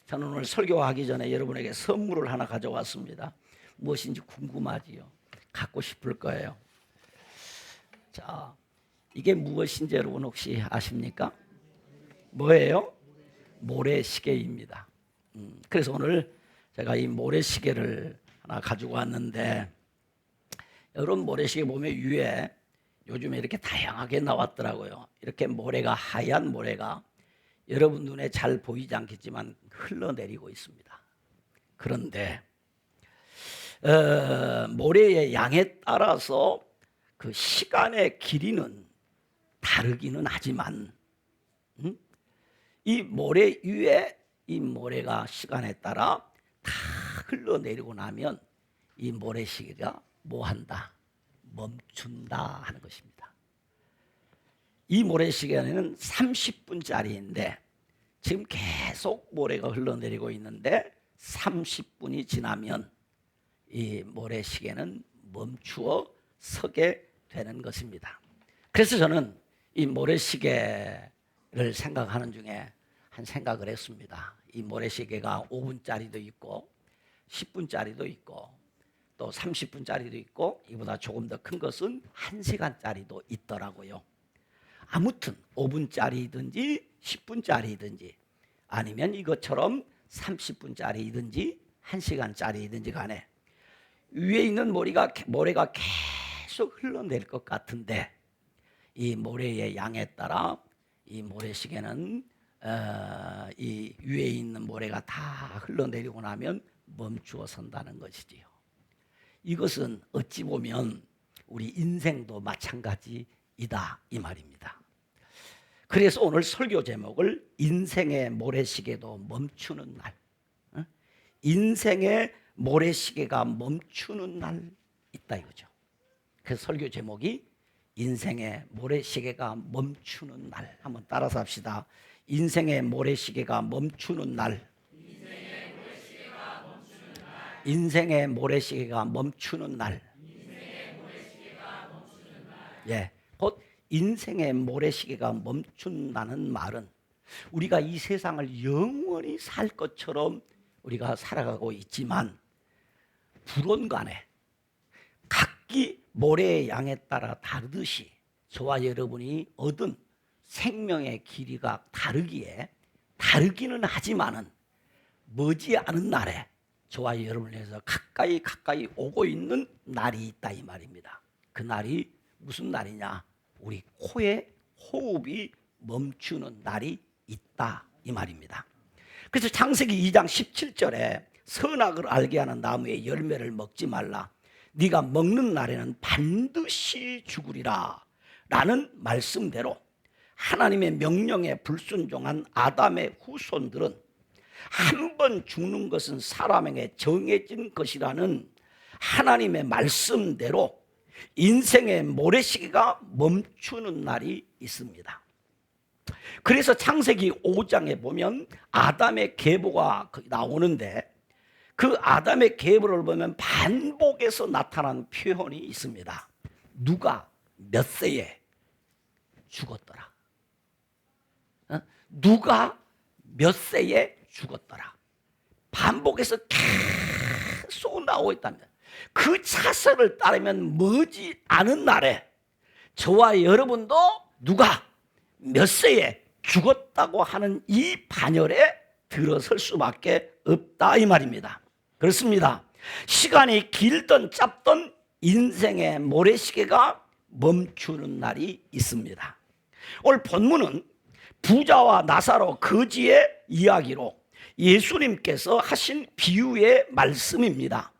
저는 오늘 설교하기 전에 여러분에게 선물을 하나 가져왔습니다. 무엇인지 궁금하지요? 갖고 싶을 거예요. 자, 이게 무엇인지 여러분 혹시 아십니까? 뭐예요? 모래시계입니다. 그래서 오늘 제가 이 모래시계를 하나 가지고 왔는데, 여러분 모래시계 보면 위에 요즘에 이렇게 다양하게 나왔더라고요. 이렇게 모래가, 하얀 모래가 여러분 눈에 잘 보이지 않겠지만 흘러내리고 있습니다. 그런데 모래의 양에 따라서 그 시간의 길이는 다르기는 하지만 이 모래 위에 이 모래가 시간에 따라 다 흘러내리고 나면 이 모래시계가 뭐한다? 멈춘다 하는 것입니다. 이 모래시계는 30분짜리인데 지금 계속 모래가 흘러내리고 있는데 30분이 지나면 이 모래시계는 멈추어 서게 되는 것입니다. 그래서 저는 이 모래시계를 생각하는 중에 한 생각을 했습니다. 이 모래시계가 5분짜리도 있고 10분짜리도 있고 또 30분짜리도 있고 이보다 조금 더 큰 것은 1시간짜리도 있더라고요. 아무튼 5분짜리든지 10분짜리든지 아니면 이것처럼 30분짜리든지 1시간짜리든지 간에 위에 있는 모래가 계속 흘러낼 것 같은데 이 모래의 양에 따라 이 모래시계는 이 위에 있는 모래가 다 흘러내리고 나면 멈추어 선다는 것이지요. 이것은 어찌 보면 우리 인생도 마찬가지이다 이 말입니다. 그래서 오늘 설교 제목을 인생의 모래시계도 멈추는 날, 인생의 모래시계가 멈추는 날 있다 이거죠. 그래서 설교 제목이 인생의 모래시계가 멈추는 날. 한번 따라서 합시다. 인생의 모래시계가 멈추는 날. 인생의 모래시계가 멈추는 날. 예, 곧 인생의 모래시계가 멈춘다는 말은 우리가 이 세상을 영원히 살 것처럼 우리가 살아가고 있지만 불온간에 각기 모래의 양에 따라 다르듯이 저와 여러분이 얻은 생명의 길이가 다르기는 하지만은 머지않은 날에 저와 여러분을 위해서 가까이 오고 있는 날이 있다 이 말입니다. 그 날이 무슨 날이냐? 우리 코에 호흡이 멈추는 날이 있다 이 말입니다. 그래서 창세기 2장 17절에 선악을 알게 하는 나무의 열매를 먹지 말라. 네가 먹는 날에는 반드시 죽으리라 라는 말씀대로 하나님의 명령에 불순종한 아담의 후손들은 한 번 죽는 것은 사람에게 정해진 것이라는 하나님의 말씀대로 인생의 모래시계가 멈추는 날이 있습니다. 그래서 창세기 5장에 보면 아담의 계보가 나오는데 그 아담의 계보를 보면 반복해서 나타나는 표현이 있습니다. 누가 몇 세에 죽었더라. 누가 몇 세에 죽었더라. 반복해서 계속 나오고 있답니다. 그 차설을 따르면 머지않은 날에 저와 여러분도 누가 몇 세에 죽었다고 하는 이 반열에 들어설 수밖에 없다 이 말입니다. 그렇습니다. 시간이 길든 짧든 인생의 모래시계가 멈추는 날이 있습니다. 오늘 본문은 부자와 나사로 거지의 이야기로 예수님께서 하신 비유의 말씀입니다.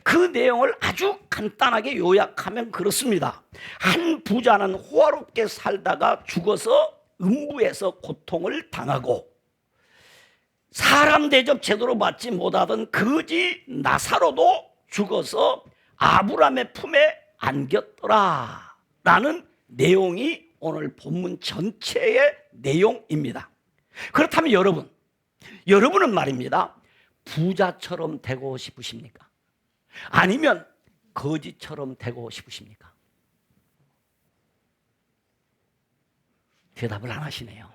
그 내용을 아주 간단하게 요약하면 그렇습니다. 한 부자는 호화롭게 살다가 죽어서 음부에서 고통을 당하고 사람 대접 제대로 받지 못하던 거지 나사로도 죽어서 아브라함의 품에 안겼더라 라는 내용이 오늘 본문 전체의 내용입니다. 그렇다면 여러분은 말입니다, 부자처럼 되고 싶으십니까? 아니면 거지처럼 되고 싶으십니까? 대답을 안 하시네요.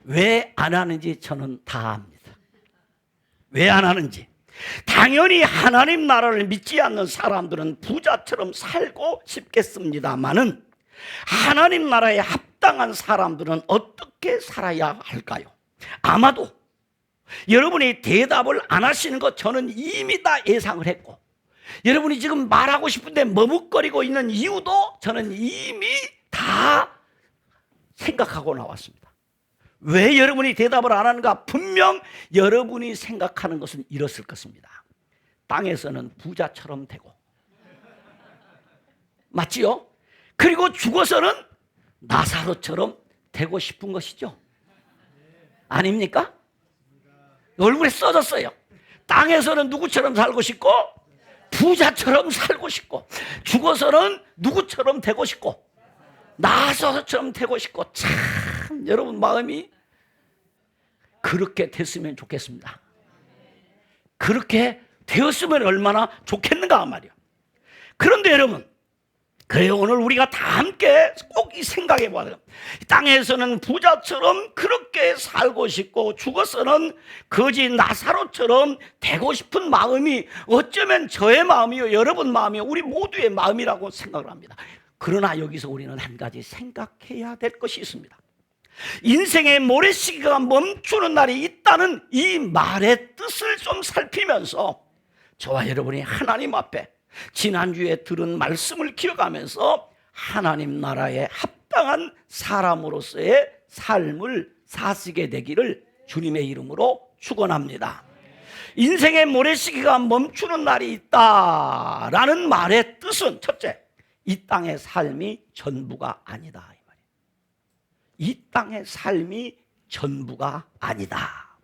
왜 안 하는지 저는 다 압니다. 왜 안 하는지. 당연히 하나님 나라를 믿지 않는 사람들은 부자처럼 살고 싶겠습니다마는 하나님 나라에 합당한 사람들은 어떻게 살아야 할까요? 아마도 여러분이 대답을 안 하시는 것 저는 이미 다 예상을 했고, 여러분이 지금 말하고 싶은데 머뭇거리고 있는 이유도 저는 이미 다 생각하고 나왔습니다. 왜 여러분이 대답을 안 하는가? 분명 여러분이 생각하는 것은 이렇을 것입니다. 땅에서는 부자처럼 되고, 맞지요? 그리고 죽어서는 나사로처럼 되고 싶은 것이죠. 아닙니까? 얼굴에 써졌어요. 땅에서는 누구처럼 살고 싶고, 부자처럼 살고 싶고, 죽어서는 누구처럼 되고 싶고, 나사로처럼 되고 싶고. 참 여러분 마음이 그렇게 됐으면 좋겠습니다. 그렇게 되었으면 얼마나 좋겠는가 말이요. 그런데 여러분, 그래요, 오늘 우리가 다 함께 꼭 이 생각해 봐야 돼요. 땅에서는 부자처럼 그렇게 살고 싶고, 죽어서는 거지 나사로처럼 되고 싶은 마음이 어쩌면 저의 마음이요, 여러분 마음이요, 우리 모두의 마음이라고 생각을 합니다. 그러나 여기서 우리는 한 가지 생각해야 될 것이 있습니다. 인생의 모래시계가 멈추는 날이 있다는 이 말의 뜻을 좀 살피면서 저와 여러분이 하나님 앞에 지난주에 들은 말씀을 기억하면서 하나님 나라에 합당한 사람으로서의 삶을 사시게 되기를 주님의 이름으로 축원합니다. 인생의 모래시계가 멈추는 날이 있다라는 말의 뜻은, 첫째, 이 땅의 삶이 전부가 아니다. 이 땅의 삶이 전부가 아니다.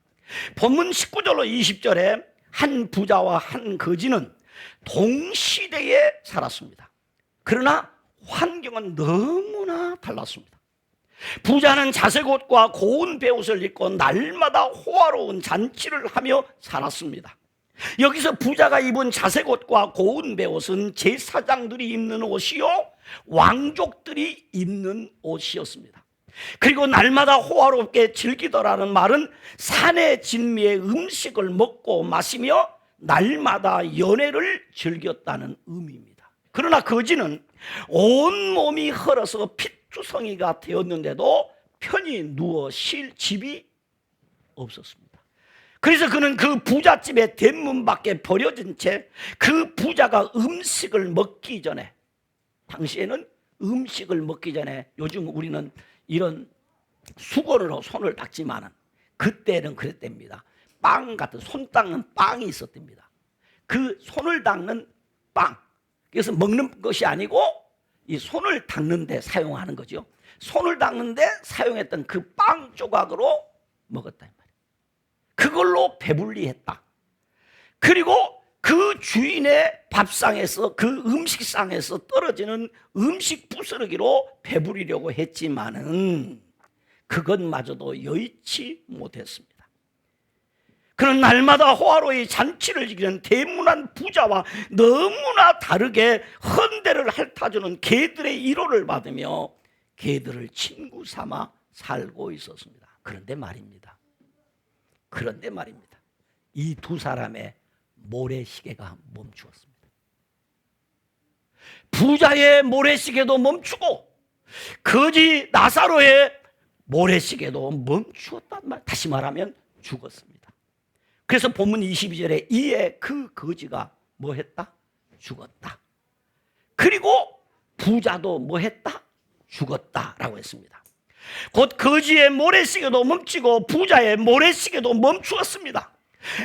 본문 19절로 20절에 한 부자와 한 거지는 동시대에 살았습니다. 그러나 환경은 너무나 달랐습니다. 부자는 자색 옷과 고운 베옷을 입고 날마다 호화로운 잔치를 하며 살았습니다. 여기서 부자가 입은 자색 옷과 고운 베옷은 제사장들이 입는 옷이요, 왕족들이 입는 옷이었습니다. 그리고 날마다 호화롭게 즐기더라는 말은 산의 진미의 음식을 먹고 마시며 날마다 연애를 즐겼다는 의미입니다. 그러나 거지는 온몸이 헐어서 피투성이가 되었는데도 편히 누워 쉴 집이 없었습니다. 그래서 그는 그 부잣집의 대문 밖에 버려진 채 그 부자가 음식을 먹기 전에, 당시에는 음식을 먹기 전에, 요즘 우리는 이런 수건으로 손을 닦지만은 그때는 그랬답니다. 빵 같은, 손 닦는 빵이 있었답니다. 그 손을 닦는 빵, 그래서 먹는 것이 아니고 이 손을 닦는 데 사용하는 거죠. 손을 닦는 데 사용했던 그 빵 조각으로 먹었다 이 말이에요. 그걸로 배불리했다. 그리고 그 주인의 밥상에서, 그 음식상에서 떨어지는 음식 부스러기로 배부리려고 했지만은 그것마저도 여의치 못했습니다. 그는 날마다 호화로이 잔치를 지키는 대문안 부자와 너무나 다르게 헌대를 핥아주는 개들의 위로를 받으며 개들을 친구 삼아 살고 있었습니다. 그런데 말입니다. 이 두 사람의 모래시계가 멈추었습니다. 부자의 모래시계도 멈추고 거지 나사로의 모래시계도 멈추었단 말. 다시 말하면 죽었습니다. 그래서 본문 22절에 이에 그 거지가 뭐 했다? 죽었다. 그리고 부자도 뭐 했다? 죽었다라고 했습니다. 곧 거지의 모래시계도 멈추고 부자의 모래시계도 멈추었습니다.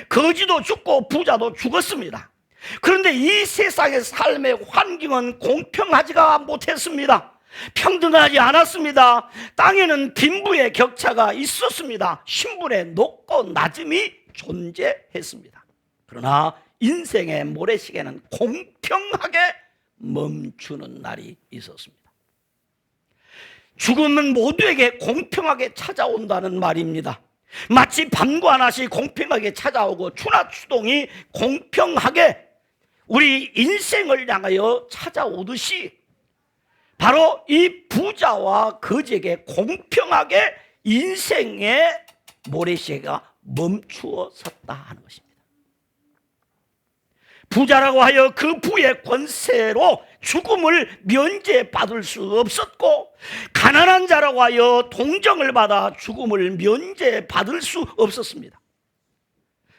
거지도 죽고 부자도 죽었습니다. 그런데 이 세상의 삶의 환경은 공평하지가 못했습니다. 평등하지 않았습니다. 땅에는 빈부의 격차가 있었습니다. 신분의 높고 낮음이 존재했습니다. 그러나 인생의 모래시계는 공평하게 멈추는 날이 있었습니다. 죽음은 모두에게 공평하게 찾아온다는 말입니다. 마치 밤과 낮이 공평하게 찾아오고 추나 추동이 공평하게 우리 인생을 향하여 찾아오듯이 바로 이 부자와 거지에게 공평하게 인생의 모래시계가 멈추어 섰다 하는 것입니다. 부자라고 하여 그 부의 권세로 죽음을 면제받을 수 없었고, 가난한 자라고 하여 동정을 받아 죽음을 면제받을 수 없었습니다.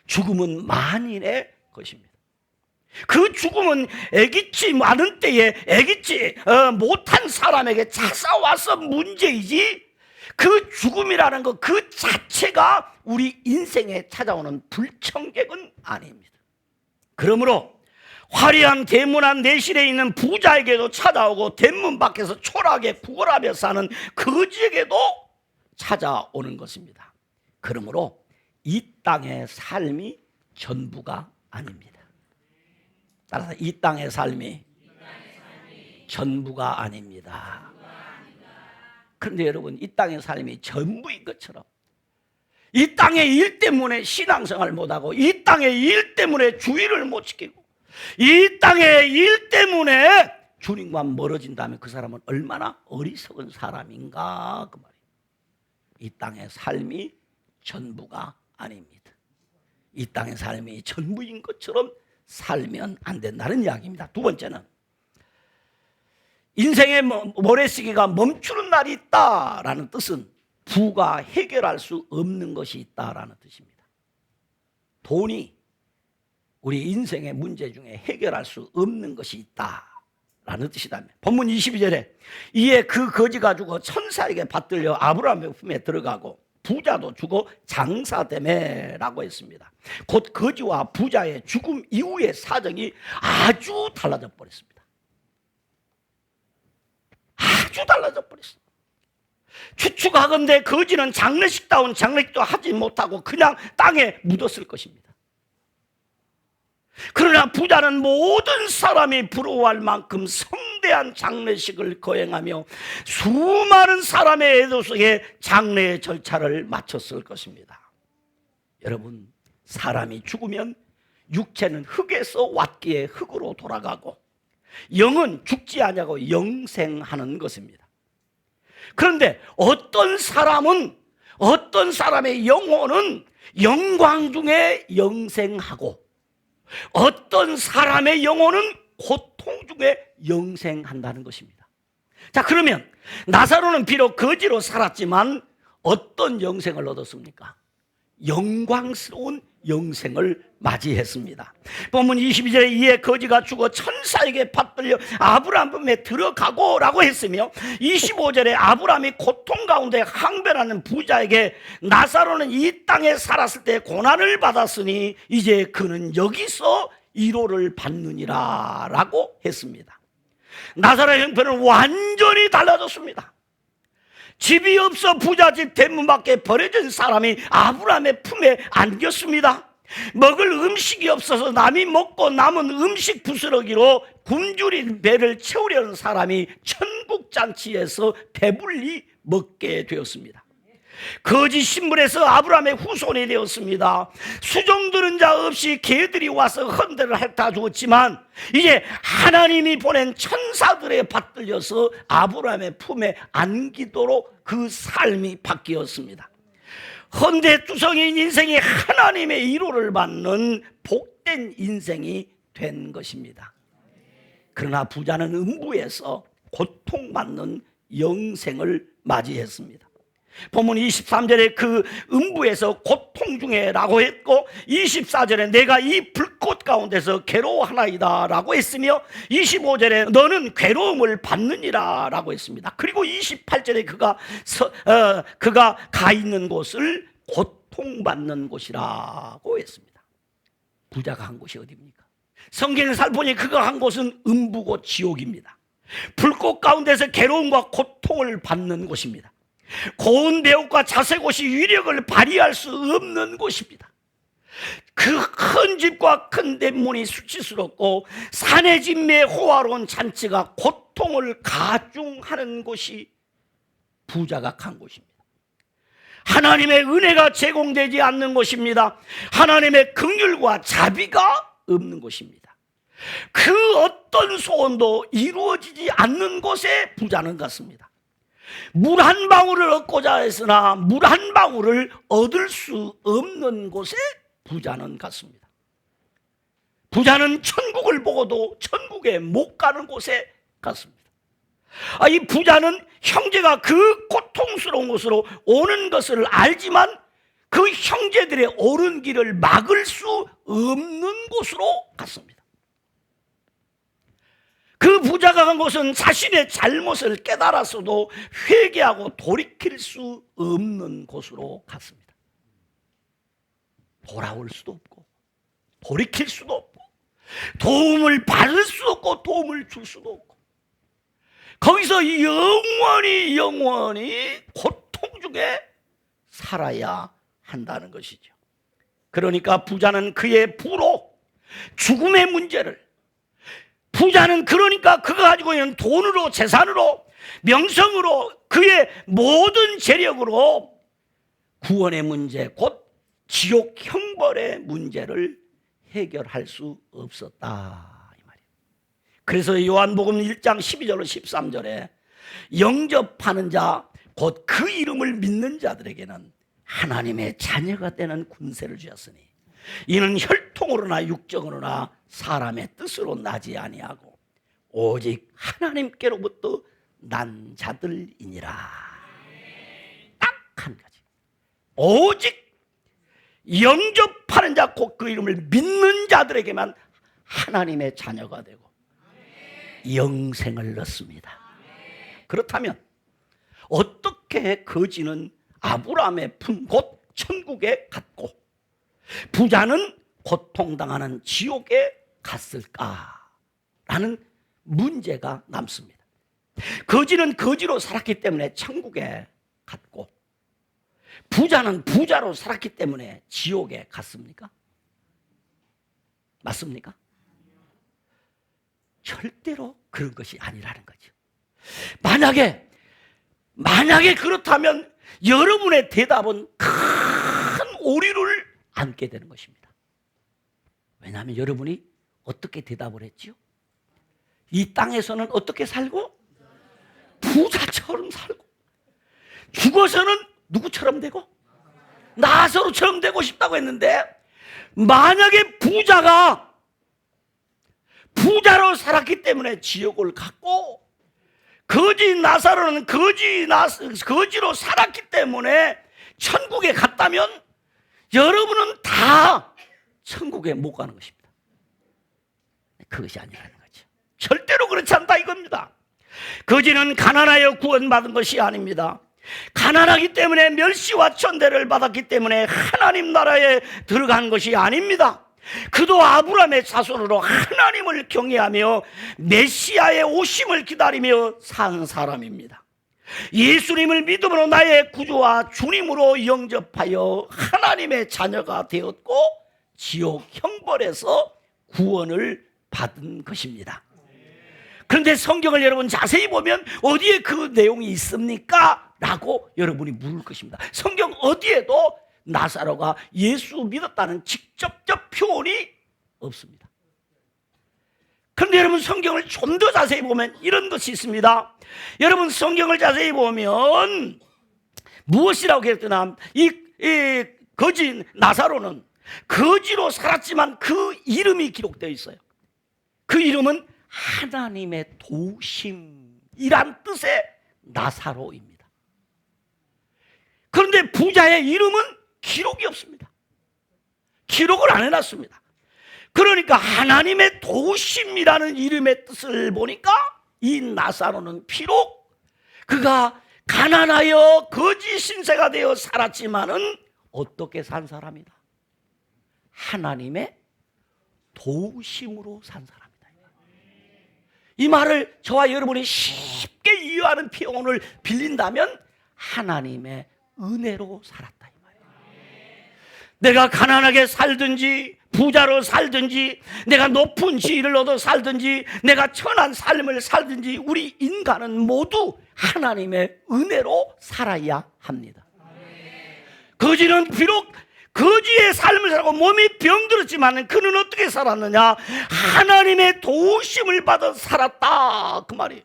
죽음은 만인의 것입니다. 그 죽음은 애기치 많은 때에 애기치 못한 사람에게 찾아와서 문제이지, 그 죽음이라는 것 그 자체가 우리 인생에 찾아오는 불청객은 아닙니다. 그러므로 화려한 대문 안 내실에 있는 부자에게도 찾아오고, 대문 밖에서 초라하게 구걸하며 사는 거지에게도 찾아오는 것입니다. 그러므로 이 땅의 삶이 전부가 아닙니다. 따라서 이 땅의 삶이 전부가 아닙니다. 그런데 여러분, 이 땅의 삶이 전부인 것처럼 이 땅의 일 때문에 신앙생활 못하고, 이 땅의 일 때문에 주의를 못 지키고, 이 땅의 일 때문에 주님과 멀어진다면 그 사람은 얼마나 어리석은 사람인가, 그 말이에요. 이 땅의 삶이 전부가 아닙니다. 이 땅의 삶이 전부인 것처럼 살면 안 된다는 이야기입니다. 두 번째는, 인생의 모래시계가 멈추는 날이 있다라는 뜻은 부가 해결할 수 없는 것이 있다라는 뜻입니다. 돈이 우리 인생의 문제 중에 해결할 수 없는 것이 있다라는 뜻이다면, 본문 22절에 이에 그 거지가 죽어 천사에게 받들려 아브라함의 품에 들어가고 부자도 죽어 장사되매라고 했습니다. 곧 거지와 부자의 죽음 이후의 사정이 아주 달라져 버렸습니다. 아주 달라져 버렸습니다. 추측하건대 거지는 장례식다운 장례식도 하지 못하고 그냥 땅에 묻었을 것입니다. 그러나 부자는 모든 사람이 부러워할 만큼 성대한 장례식을 거행하며 수많은 사람의 애도 속에 장례의 절차를 마쳤을 것입니다. 여러분, 사람이 죽으면 육체는 흙에서 왔기에 흙으로 돌아가고, 영은 죽지 아니하고 영생하는 것입니다. 그런데 어떤 사람의 영혼은 영광 중에 영생하고, 어떤 사람의 영혼은 고통 중에 영생한다는 것입니다. 자, 그러면 나사로는 비록 거지로 살았지만 어떤 영생을 얻었습니까? 영광스러운 영생을 맞이했습니다. 본문 22절에 이에 거지가 죽어 천사에게 받들려 아브라함 품에 들어가고 라고 했으며, 25절에 아브라함이 고통 가운데 항변하는 부자에게 나사로는 이 땅에 살았을 때 고난을 받았으니 이제 그는 여기서 위로를 받느니라 라고 했습니다. 나사로의 형편은 완전히 달라졌습니다. 집이 없어 부잣집 대문 밖에 버려진 사람이 아브라함의 품에 안겼습니다. 먹을 음식이 없어서 남이 먹고 남은 음식 부스러기로 굶주린 배를 채우려는 사람이 천국잔치에서 배불리 먹게 되었습니다. 거짓 신분에서 아브라함의 후손이 되었습니다. 수종 들은 자 없이 개들이 와서 헌대를 핥아 주었지만, 이제 하나님이 보낸 천사들에 받들려서 아브라함의 품에 안기도록 그 삶이 바뀌었습니다. 헌대투성인 인생이 하나님의 위로를 받는 복된 인생이 된 것입니다. 그러나 부자는 음부에서 고통받는 영생을 맞이했습니다. 본문 23절에 그 음부에서 고통 중에 라고 했고, 24절에 내가 이 불꽃 가운데서 괴로워하나이다 라고 했으며, 25절에 너는 괴로움을 받느니라 라고 했습니다. 그리고 28절에 그가 가 있는 곳을 고통받는 곳이라고 했습니다. 부자가 한 곳이 어디입니까? 성경을 살펴보니 그가 한 곳은 음부고 지옥입니다. 불꽃 가운데서 괴로움과 고통을 받는 곳입니다. 고운 배옥과 자색옷이 위력을 발휘할 수 없는 곳입니다. 그 큰 집과 큰 대문이 수치스럽고 산의 진미의 호화로운 잔치가 고통을 가중하는 곳이 부자가 간 곳입니다. 하나님의 은혜가 제공되지 않는 곳입니다. 하나님의 긍휼과 자비가 없는 곳입니다. 그 어떤 소원도 이루어지지 않는 곳에 부자는 갔습니다. 물 한 방울을 얻고자 했으나 물 한 방울을 얻을 수 없는 곳에 부자는 갔습니다. 부자는 천국을 보고도 천국에 못 가는 곳에 갔습니다. 이 부자는 형제가 그 고통스러운 곳으로 오는 것을 알지만 그 형제들의 오는 길을 막을 수 없는 곳으로 갔습니다. 그 부자가 간 곳은 자신의 잘못을 깨달았어도 회개하고 돌이킬 수 없는 곳으로 갔습니다. 돌아올 수도 없고 돌이킬 수도 없고 도움을 받을 수도 없고 도움을 줄 수도 없고 거기서 영원히 고통 중에 살아야 한다는 것이죠. 그러니까 부자는 그의 부로 죽음의 문제를, 부자는 그러니까 그가 가지고 있는 돈으로, 재산으로, 명성으로, 그의 모든 재력으로 구원의 문제, 곧 지옥 형벌의 문제를 해결할 수 없었다 이 말이에요. 그래서 요한복음 1장 12절로 13절에 영접하는 자, 곧 그 이름을 믿는 자들에게는 하나님의 자녀가 되는 군세를 주셨으니 이는 혈통으로나 육정으로나 사람의 뜻으로 나지 아니하고 오직 하나님께로부터 난 자들이니라. 딱 한 가지. 오직 영접하는 자, 곧 그 이름을 믿는 자들에게만 하나님의 자녀가 되고 영생을 얻습니다. 그렇다면 어떻게 거지는 아브라함의 품 곧 천국에 갔고 부자는 고통당하는 지옥에 갔을까라는 문제가 남습니다. 거지는 거지로 살았기 때문에 천국에 갔고 부자는 부자로 살았기 때문에 지옥에 갔습니까? 맞습니까? 절대로 그런 것이 아니라는 거죠. 만약에 그렇다면 여러분의 대답은 큰 오류를 안게 되는 것입니다. 왜냐하면 여러분이 어떻게 대답을 했지요? 이 땅에서는 어떻게 살고? 부자처럼 살고 죽어서는 누구처럼 되고? 나사로처럼 되고 싶다고 했는데 만약에 부자가 부자로 살았기 때문에 지옥을 갔고 거지 나사로는 거지로 살았기 때문에 천국에 갔다면 여러분은 다 천국에 못 가는 것입니다. 그것이 아니라는 거죠. 절대로 그렇지 않다 이겁니다. 거지는 가난하여 구원받은 것이 아닙니다. 가난하기 때문에 멸시와 천대를 받았기 때문에 하나님 나라에 들어간 것이 아닙니다. 그도 아브라함의 자손으로 하나님을 경외하며 메시아의 오심을 기다리며 산 사람입니다. 예수님을 믿음으로 나의 구주와 주님으로 영접하여 하나님의 자녀가 되었고 지옥 형벌에서 구원을 받은 것입니다. 그런데 성경을 여러분 자세히 보면 어디에 그 내용이 있습니까? 라고 여러분이 물을 것입니다. 성경 어디에도 나사로가 예수 믿었다는 직접적 표현이 없습니다. 그런데 여러분 성경을 좀 더 자세히 보면 이런 것이 있습니다. 여러분 성경을 자세히 보면 무엇이라고 했더나 이 거지 나사로는 거지로 살았지만 그 이름이 기록되어 있어요. 그 이름은 하나님의 도우심이란 뜻의 나사로입니다. 그런데 부자의 이름은 기록이 없습니다. 기록을 안 해놨습니다. 그러니까 하나님의 도우심이라는 이름의 뜻을 보니까 이 나사로는 비록 그가 가난하여 거지 신세가 되어 살았지만은 어떻게 산 사람이다? 하나님의 도우심으로 산 사람이다. 이 말을 저와 여러분이 쉽게 이해하는 표현을 빌린다면 하나님의 은혜로 살았다 이 말이에요. 내가 가난하게 살든지 부자로 살든지 내가 높은 지위를 얻어 살든지 내가 천한 삶을 살든지 우리 인간은 모두 하나님의 은혜로 살아야 합니다. 거지는 비록 거지의 삶을 살고 몸이 병들었지만 그는 어떻게 살았느냐? 하나님의 도우심을 받아 살았다 그 말이에요.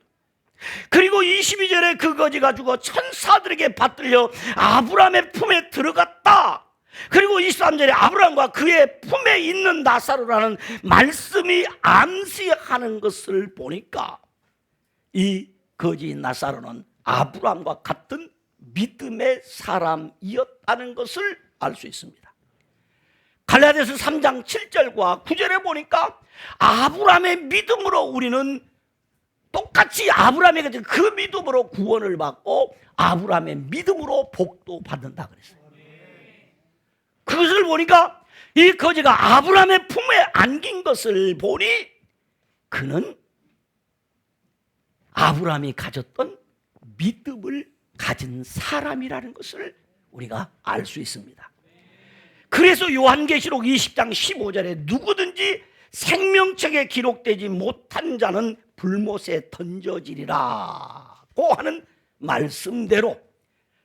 그리고 22절에 그 거지가 죽어 천사들에게 받들려 아브라함의 품에 들어갔다. 그리고 13절에 아브라함과 그의 품에 있는 나사로라는 말씀이 암시하는 것을 보니까 이 거지 나사로는 아브라함과 같은 믿음의 사람이었다는 것을 알 수 있습니다. 갈라디아서 3장 7절과 9절에 보니까 아브라함의 믿음으로 우리는 똑같이 아브라함에게 그 믿음으로 구원을 받고 아브라함의 믿음으로 복도 받는다 그랬어요. 그것을 보니까 이 거지가 아브라함의 품에 안긴 것을 보니 그는 아브라함이 가졌던 믿음을 가진 사람이라는 것을 우리가 알 수 있습니다. 그래서 요한계시록 20장 15절에 누구든지 생명책에 기록되지 못한 자는 불못에 던져지리라고 하는 말씀대로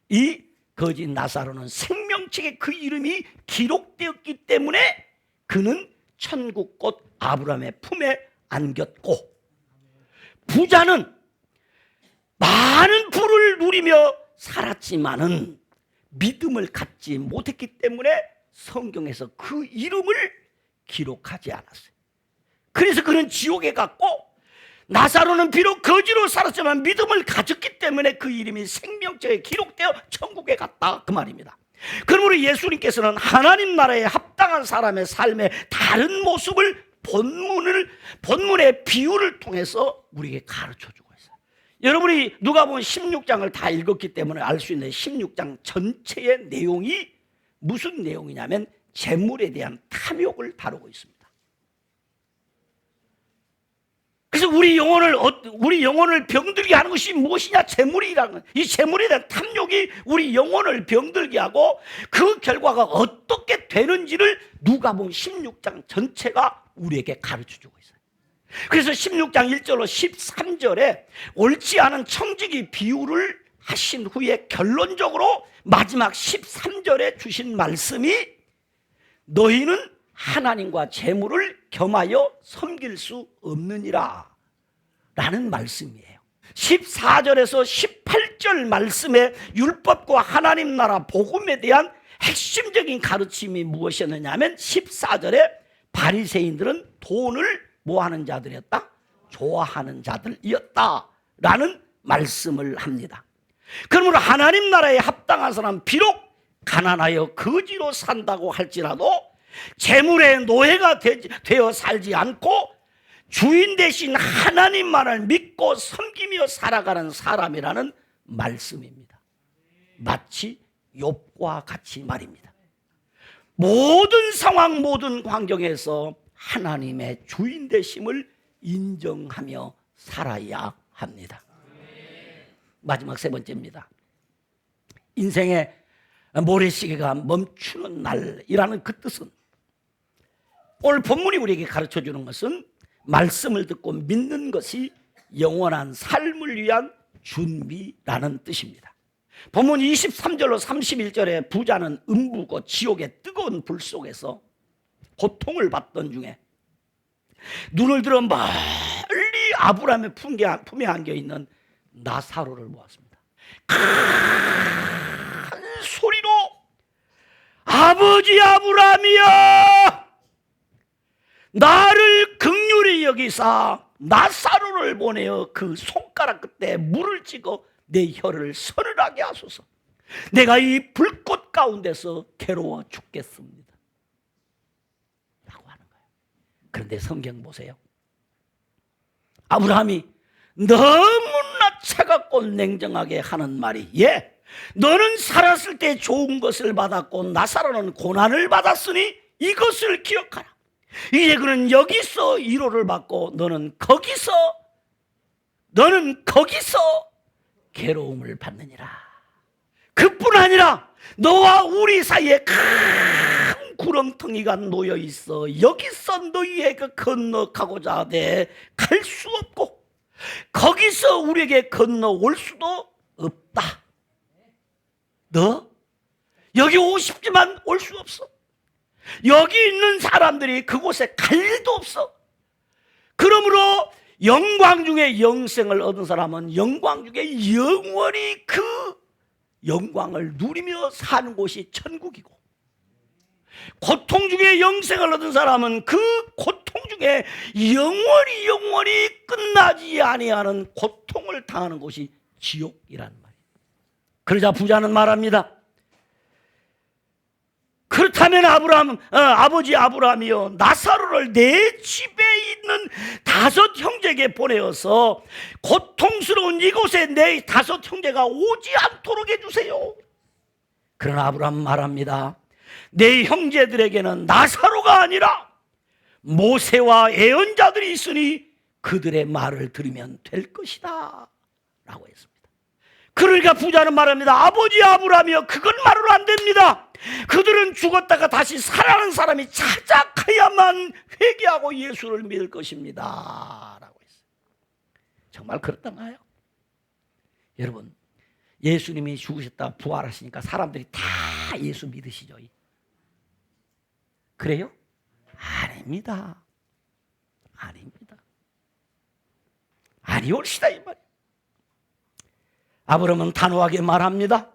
이 거지 나사로는 생명책에 그 이름이 기록되었기 때문에 그는 천국 곧 아브라함의 품에 안겼고, 부자는 많은 부를 누리며 살았지만은 믿음을 갖지 못했기 때문에 성경에서 그 이름을 기록하지 않았어요. 그래서 그는 지옥에 갔고, 나사로는 비록 거지로 살았지만 믿음을 가졌기 때문에 그 이름이 생명책에 기록되어 천국에 갔다, 그 말입니다. 그러므로 예수님께서는 하나님 나라에 합당한 사람의 삶의 다른 모습을 본문의 비유를 통해서 우리에게 가르쳐주고 있어요. 여러분이 누가복음 16장을 다 읽었기 때문에 알 수 있는 16장 전체의 내용이 무슨 내용이냐면 재물에 대한 탐욕을 다루고 있습니다. 그래서 우리 영혼을 병들게 하는 것이 무엇이냐? 재물이라는, 이 재물에 대한 탐욕이 우리 영혼을 병들게 하고 그 결과가 어떻게 되는지를 누가복음 16장 전체가 우리에게 가르쳐주고 있어요. 그래서 16장 1절로 13절에 옳지 않은 청지기 비유를 하신 후에 결론적으로 마지막 13절에 주신 말씀이 너희는 하나님과 재물을 겸하여 섬길 수 없느니라 라는 말씀이에요. 14절에서 18절 말씀에 율법과 하나님 나라 복음에 대한 핵심적인 가르침이 무엇이었느냐 하면 14절에 바리새인들은 돈을 뭐하는 자들이었다? 좋아하는 자들이었다 라는 말씀을 합니다. 그러므로 하나님 나라에 합당한 사람은 비록 가난하여 거지로 산다고 할지라도 재물의 노예가 되어 살지 않고 주인 대신 하나님만을 믿고 섬기며 살아가는 사람이라는 말씀입니다. 마치 욥과 같이 말입니다. 모든 상황, 모든 환경에서 하나님의 주인 되심을 인정하며 살아야 합니다. 마지막 세 번째입니다. 인생의 모래시계가 멈추는 날이라는 그 뜻은, 오늘 본문이 우리에게 가르쳐주는 것은 말씀을 듣고 믿는 것이 영원한 삶을 위한 준비라는 뜻입니다. 본문 23절로 31절에 부자는 음부고 지옥의 뜨거운 불 속에서 고통을 받던 중에 눈을 들어 멀리 아브라함의 품에 안겨있는 나사로를 보았습니다. 큰 소리로 아버지 아브라함이여, 나를 긍휼히 여기사 나사로를 보내어 그 손가락 끝에 물을 찍어 내 혀를 서늘하게 하소서. 내가 이 불꽃 가운데서 괴로워 죽겠습니다 라고 하는 거예요. 그런데 성경 보세요. 아브라함이 너무나 차갑고 냉정하게 하는 말이, 너는 살았을 때 좋은 것을 받았고 나사로는 고난을 받았으니 이것을 기억하라. 이제 그는 여기서 위로를 받고 너는 거기서 괴로움을 받느니라. 그뿐 아니라 너와 우리 사이에 큰 구렁텅이가 놓여 있어 여기서 너희에게 건너가고자 하되 갈 수 없고 거기서 우리에게 건너올 수도 없다. 너 여기 오고 싶지만 올 수 없어. 여기 있는 사람들이 그곳에 갈 일도 없어. 그러므로 영광 중에 영생을 얻은 사람은 영광 중에 영원히 그 영광을 누리며 사는 곳이 천국이고, 고통 중에 영생을 얻은 사람은 그 고통 중에 영원히 끝나지 아니하는 고통을 당하는 곳이 지옥이란 말이에요. 그러자 부자는 말합니다. 그렇다면 아버지 아브라함이여, 나사로를 내 집에 있는 5 형제에게 보내어서 고통스러운 이곳에 내 5 형제가 오지 않도록 해주세요. 그러나 아브라함은 말합니다. 내 형제들에게는 나사로가 아니라 모세와 예언자들이 있으니 그들의 말을 들으면 될 것이다 라고 했습니다. 그러니까 부자는 말합니다. 아버지 아브라함이여, 그건 말로 안 됩니다. 그들은 죽었다가 다시 살아나는 사람이 찾아가야만 회개하고 예수를 믿을 것입니다 라고 했어요. 정말 그렇던가요? 여러분, 예수님이 죽으셨다 부활하시니까 사람들이 다 예수 믿으시죠? 그래요? 아닙니다. 아니올시다 이 말이에요. 아브라함은 단호하게 말합니다.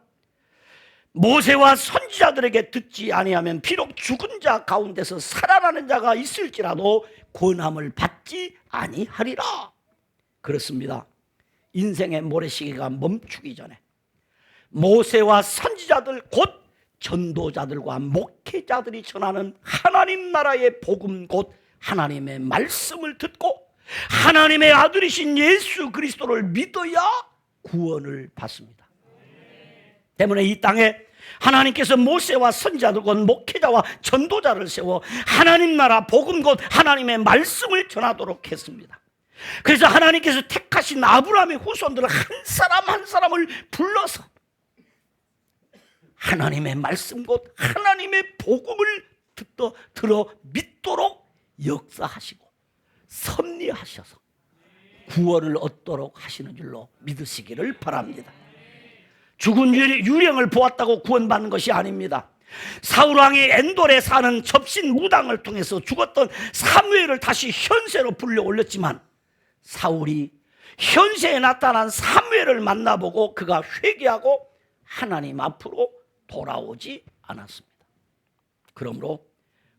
모세와 선지자들에게 듣지 아니하면 비록 죽은 자 가운데서 살아나는 자가 있을지라도 권함을 받지 아니하리라. 그렇습니다. 인생의 모래시계가 멈추기 전에 모세와 선지자들 곧 전도자들과 목회자들이 전하는 하나님 나라의 복음 곧 하나님의 말씀을 듣고 하나님의 아들이신 예수 그리스도를 믿어야 구원을 받습니다. 때문에 이 땅에 하나님께서 모세와 선지자들 곧 목회자와 전도자를 세워 하나님 나라 복음 곧 하나님의 말씀을 전하도록 했습니다. 그래서 하나님께서 택하신 아브라함의 후손들을 한 사람 한 사람을 불러서 하나님의 말씀 곧 하나님의 복음을 들어 믿도록 역사하시고 섭리하셔서 구원을 얻도록 하시는 줄로 믿으시기를 바랍니다. 죽은 유령을 보았다고 구원받는 것이 아닙니다. 사울왕이 엔돌에 사는 접신 무당을 통해서 죽었던 사무엘을 다시 현세로 불려 올렸지만 사울이 현세에 나타난 사무엘을 만나보고 그가 회개하고 하나님 앞으로 돌아오지 않았습니다. 그러므로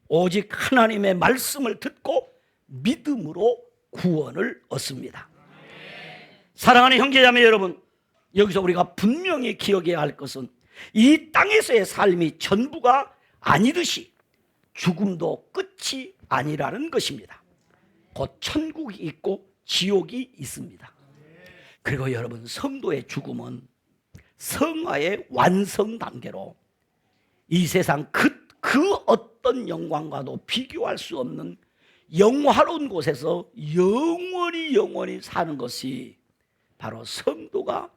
오직 하나님의 말씀을 듣고 믿음으로 구원을 얻습니다. 사랑하는 형제자매 여러분, 여기서 우리가 분명히 기억해야 할 것은 이 땅에서의 삶이 전부가 아니듯이 죽음도 끝이 아니라는 것입니다. 곧 천국이 있고 지옥이 있습니다. 그리고 여러분, 성도의 죽음은 성화의 완성 단계로 이 세상 그 어떤 영광과도 비교할 수 없는 영화로운 곳에서 영원히 사는 것이 바로 성도가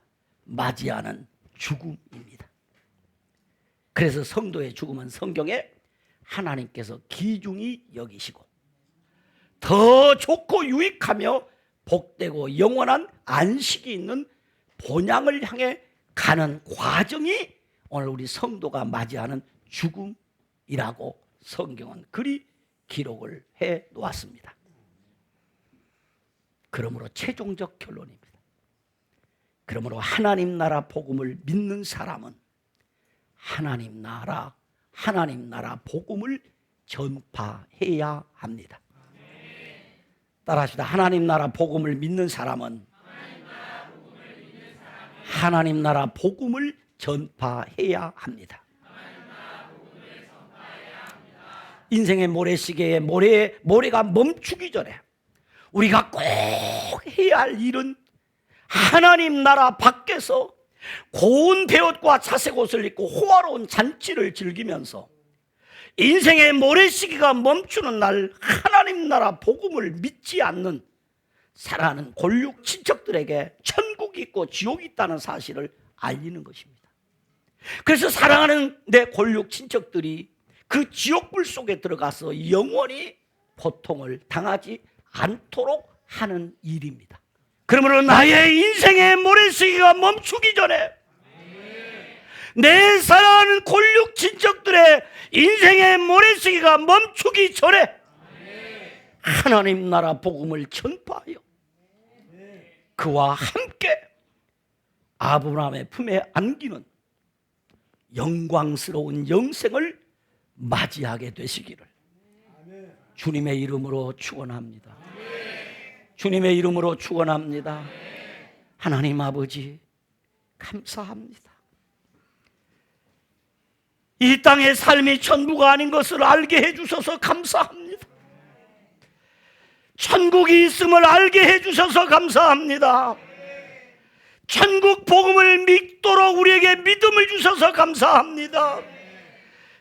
맞이하는 죽음입니다. 그래서 성도의 죽음은 성경에 하나님께서 귀중히 여기시고 더 좋고 유익하며 복되고 영원한 안식이 있는 본향을 향해 가는 과정이 오늘 우리 성도가 맞이하는 죽음이라고 성경은 그리 기록을 해 놓았습니다. 그러므로 최종적 결론입니다. 그러므로 하나님 나라 복음을 믿는 사람은 하나님 나라 복음을 전파해야 합니다. 따라합시다. 하나님 나라 복음을 믿는 사람은 하나님 나라 복음을 전파해야 합니다. 인생의 모래시계에 모래가 멈추기 전에 우리가 꼭 해야 할 일은 하나님 나라 밖에서 고운 베옷과 자색 옷을 입고 호화로운 잔치를 즐기면서 인생의 모래시계가 멈추는 날 하나님 나라 복음을 믿지 않는 사랑하는 골육 친척들에게 천국이 있고 지옥이 있다는 사실을 알리는 것입니다. 그래서 사랑하는 내 골육 친척들이 그 지옥불 속에 들어가서 영원히 고통을 당하지 않도록 하는 일입니다. 그러므로 나의 인생의 모래시계가 멈추기 전에 내 사랑하는 골육 친척들의 인생의 모래시계가 멈추기 전에 하나님 나라 복음을 전파하여 그와 함께 아브라함의 품에 안기는 영광스러운 영생을 맞이하게 되시기를 주님의 이름으로 축원합니다. 주님의 이름으로 축원합니다. 하나님 아버지 감사합니다. 이 땅의 삶이 천국이 아닌 것을 알게 해주셔서 감사합니다. 천국이 있음을 알게 해주셔서 감사합니다. 천국 복음을 믿도록 우리에게 믿음을 주셔서 감사합니다.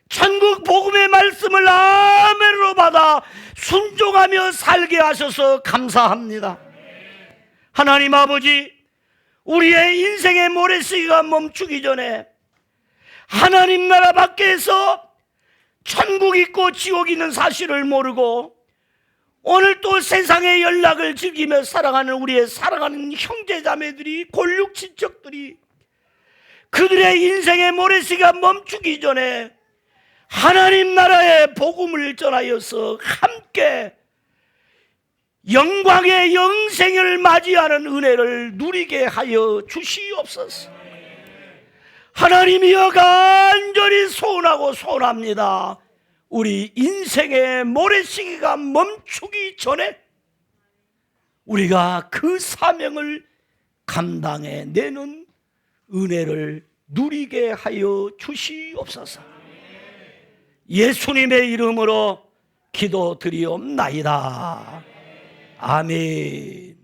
천국 복음의 말씀을 아멘으로 받아 순종하며 살게 하셔서 감사합니다. 하나님 아버지, 우리의 인생의 모래시계가 멈추기 전에 하나님 나라 밖에서 천국 있고 지옥 있는 사실을 모르고 오늘 또 세상의 연락을 즐기며 살아가는 우리의 사랑하는 형제자매들이, 골육 친척들이 그들의 인생의 모래시계가 멈추기 전에 하나님 나라의 복음을 전하여서 함께 영광의 영생을 맞이하는 은혜를 누리게 하여 주시옵소서. 하나님이여 간절히 소원하고 소원합니다. 우리 인생의 모래시계가 멈추기 전에 우리가 그 사명을 감당해내는 은혜를 누리게 하여 주시옵소서. 예수님의 이름으로 기도드리옵나이다. 아멘.